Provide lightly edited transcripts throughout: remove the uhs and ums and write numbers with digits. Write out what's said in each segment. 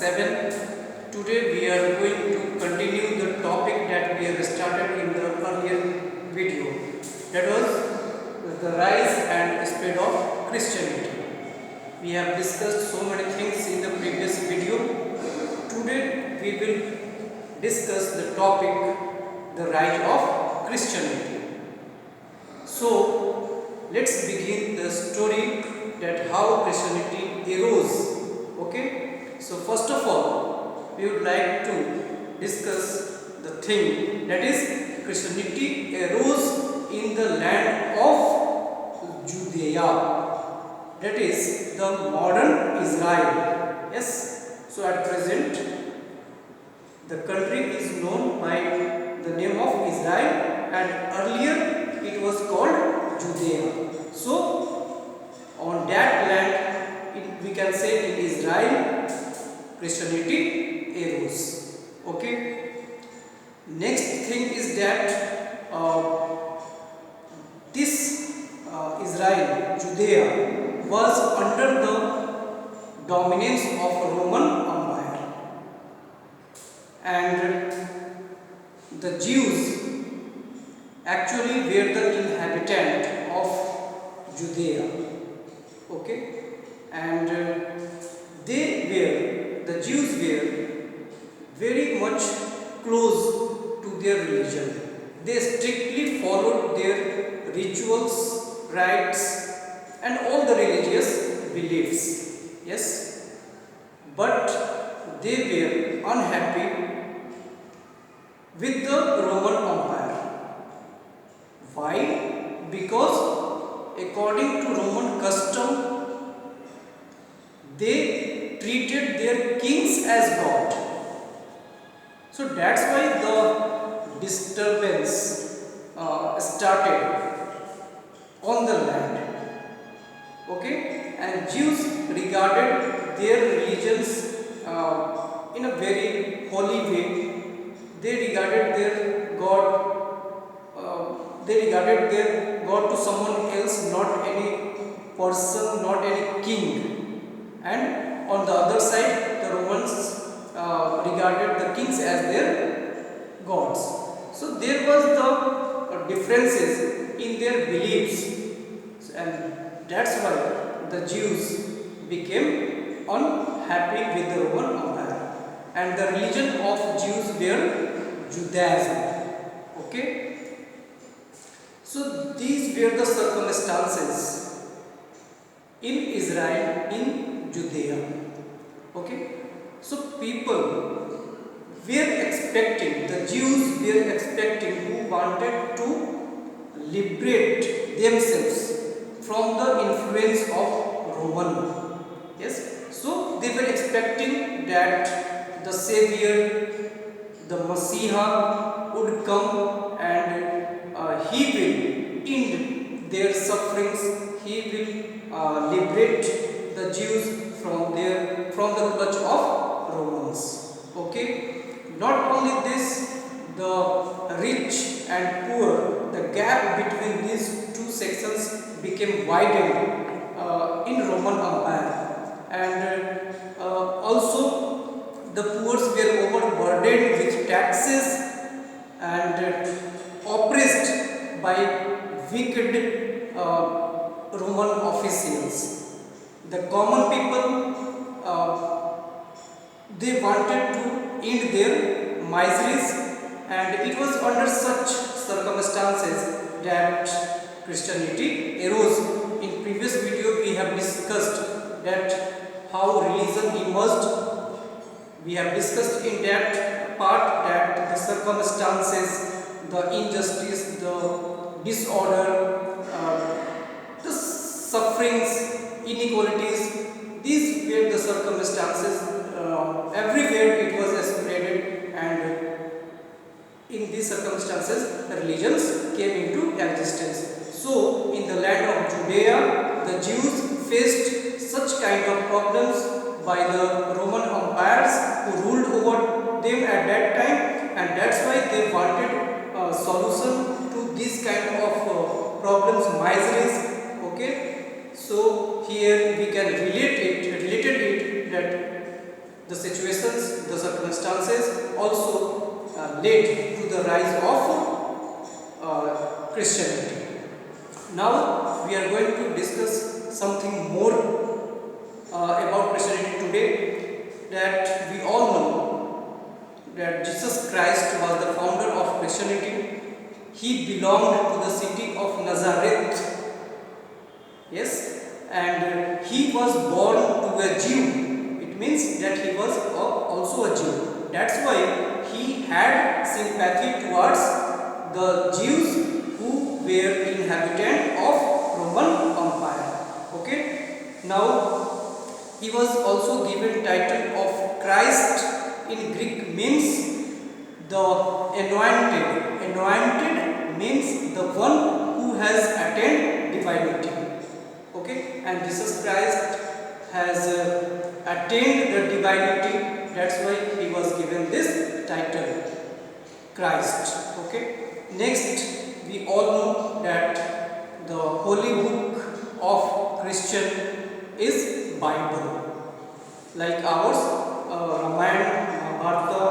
7. Today we are going to continue the topic that we have started in the earlier video. That was the rise and spread of Christianity. We have discussed so many things in the previous video. Today we will discuss the topic the rise of Christianity. So let's begin the story that how Christianity arose. Okay, so first of all we would like to discuss the thing that is Christianity arose in the land of Judea, that is the modern Israel. Yes, so at present the country is known by the name of Israel, and earlier it was called Judea. So on that land, we can say in Israel Christianity arose. Okay, next thing is that this Israel, Judea, was under the dominance of Roman Empire, and the Jews actually were the inhabitant of Judea. Okay, and the Jews were very much close to their religion. They strictly followed their rituals, rites, and all the religious beliefs. Yes, but they were unhappy with the Roman Empire. Why? Because according to Roman custom, they treated their kings as God. So that's why the disturbance started on the land. Okay, and Jews regarded their religions in a very holy way. They regarded their God. They regarded their God to someone else, not any person, not any king. And on the other side, the Romans regarded the kings as their gods. So there was the differences in their beliefs, and that's why the Jews became unhappy with the Roman Empire, and the religion of Jews were Judaism. Okay, so these were the circumstances in Israel, in Judea. Okay, so people were expecting, the Jews were expecting, who wanted to liberate themselves from the influence of Roman. Yes, so they were expecting that the Savior, the Messiah would come, and he will end their sufferings. He will liberate the Jews from the clutch of Romans. Okay, not only this, the rich and poor, the gap between these two sections became widened in Roman Empire, and also the poor were overburdened with taxes and oppressed by wicked Roman officials. The common people, they wanted to end their miseries, and it was under such circumstances that Christianity arose. In previous video we have discussed that how religion emerged. We have discussed in that part that the circumstances, the injustice, the disorder, the sufferings, inequalities, these were the circumstances. Everywhere it was spreaded, and in these circumstances the religions came into existence. So in the land of Judea, the Jews faced such kind of problems by the Roman empires who ruled over them at that time, and that's why they wanted a solution to these kind of problems, miseries. Okay, so here we can related it that the situations, the circumstances also led to the rise of Christianity. Now we are going to discuss something more about Christianity today. That we all know that Jesus Christ was the founder of Christianity. He belonged to the city of Nazareth. Yes, and he was born to a Jew. It means that he was also a Jew. That's why he had sympathy towards the Jews who were inhabitants of Roman Empire. Okay. Now he was also given title of Christ. In Greek means the anointed. Anointed means the one who has attained divinity. Okay, and Jesus Christ has attained the divinity. That's why he was given this title, Christ. Okay. Next, we all know that the holy book of Christian is Bible, like ours, Ramayana, Mahabharata.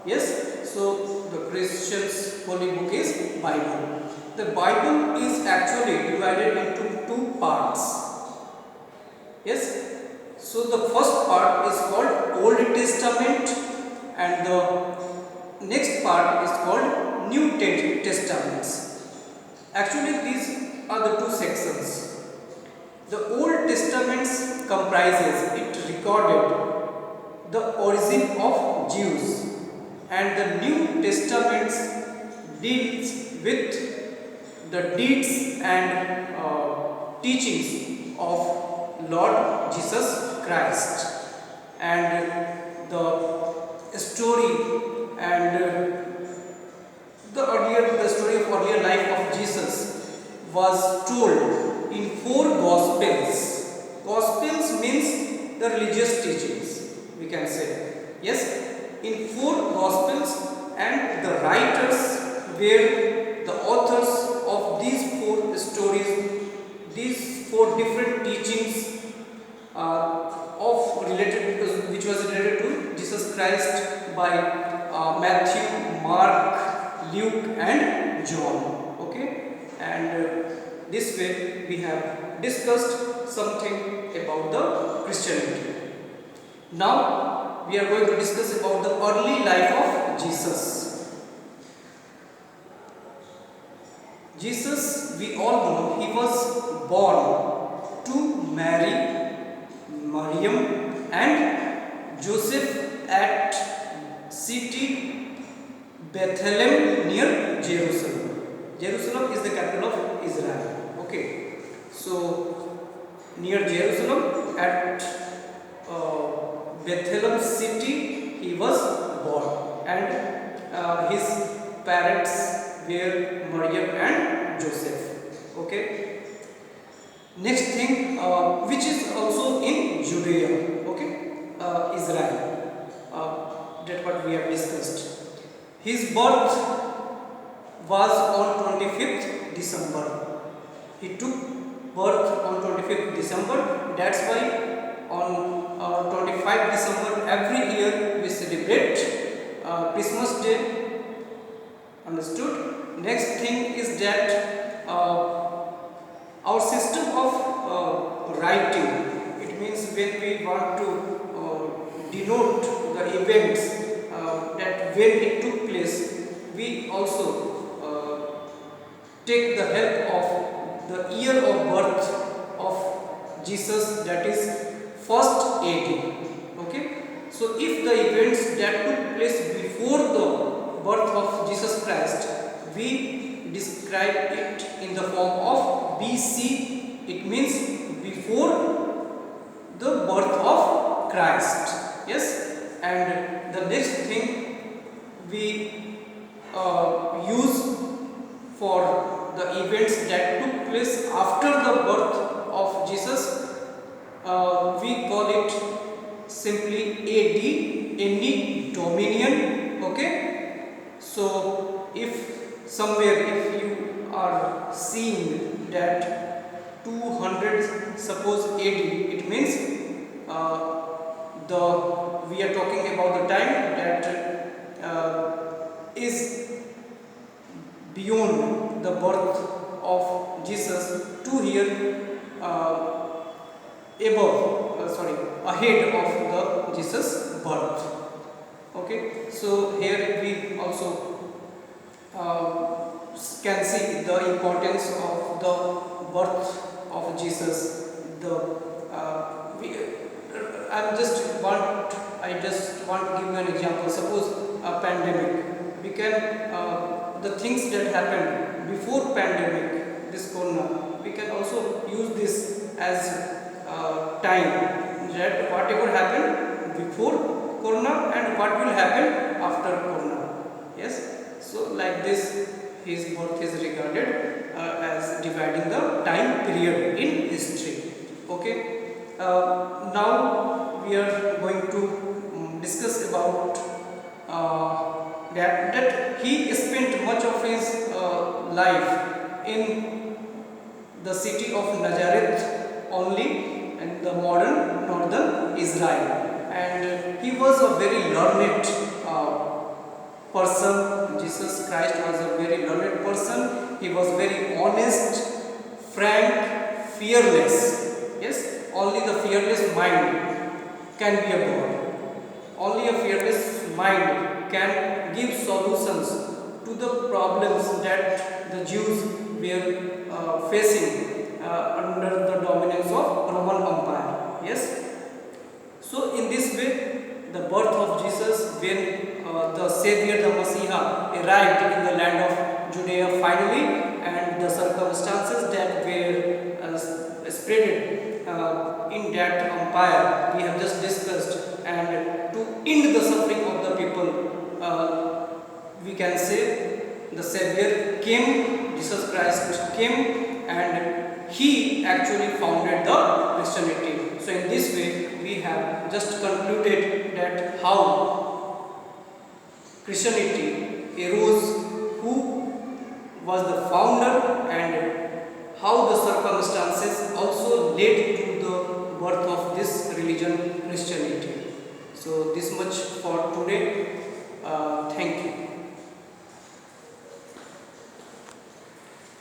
Yes, so the Christians' holy book is Bible. The Bible is actually divided into two parts. Yes, so the first part is called Old Testament and the next part is called New Testaments. Actually, these are the two sections. The Old Testament comprises, it recorded the origin of Jews, and the New Testament deals with the deeds and teachings of Lord Jesus Christ, and the story and the story of earlier life of Jesus was told in 4 Gospels. Gospels means the religious teachings, we can say. Yes, in 4 Gospels, and the writers were the authors of these 4 stories, these 4 different teachings which was related to Jesus Christ by Matthew, Mark, Luke and John. Okay, and this way we have discussed something about the Christianity. Now we are going to discuss about the early life of Jesus. Jesus, we all know, he was born to Mary, Maryam and Joseph at city Bethlehem near Jerusalem. Jerusalem is the capital of Israel. Okay, so near Jerusalem at Bethlehem city he was born, and his parents were Maryam and Joseph. Okay. Next thing, which is also in Judea. Okay, Israel. That's what we have discussed. His birth was on 25th December. He took birth on 25th December. That's why on 25th December every year we celebrate Christmas Day. Understood? Next thing is that our system of writing, it means when we want to denote the events that when it took place, we also take the help of the year of birth of Jesus, that is 1st AD. Okay, so if the events that took place before the birth of Jesus Christ, we describe it in the form of BC. It means before the birth of Christ. Yes, and the next thing we use for the events that took place after the birth of Jesus, we call it simply AD, Anno Domini. Okay, so if somewhere if you are seeing that 200 suppose AD, it means the we are talking about the time that is beyond the birth of Jesus to here ahead of the Jesus birth. Okay, so here we also can see the importance of the birth of Jesus. I just want to give you an example. Suppose a pandemic. We can the things that happened before pandemic, this corona. We can also use this as time that whatever happened before corona and what will happen after corona. Yes. So like this, his birth is regarded as dividing the time period in history. Okay. Now we are going to discuss about that he spent much of his life in the city of Nazareth only in the modern northern Israel, and he was a very learned person. Jesus Christ was a very learned person. He was very honest, frank, fearless. Yes, only the fearless mind can be a God. Only a fearless mind can give solutions to the problems that the Jews were facing under the dominance of Roman Empire. Yes. So in this way, the birth of Jesus, when the Savior, the Messiah, arrived in the land of Judea finally, and the circumstances that were spreaded in that empire we have just discussed, and to end the suffering of the people, we can say the Savior came, Jesus Christ came, and he actually founded the Christianity. So in this way we have just concluded that how Christianity arose, who was the founder, and how the circumstances also led to the birth of this religion, Christianity. So this much for today. Thank you.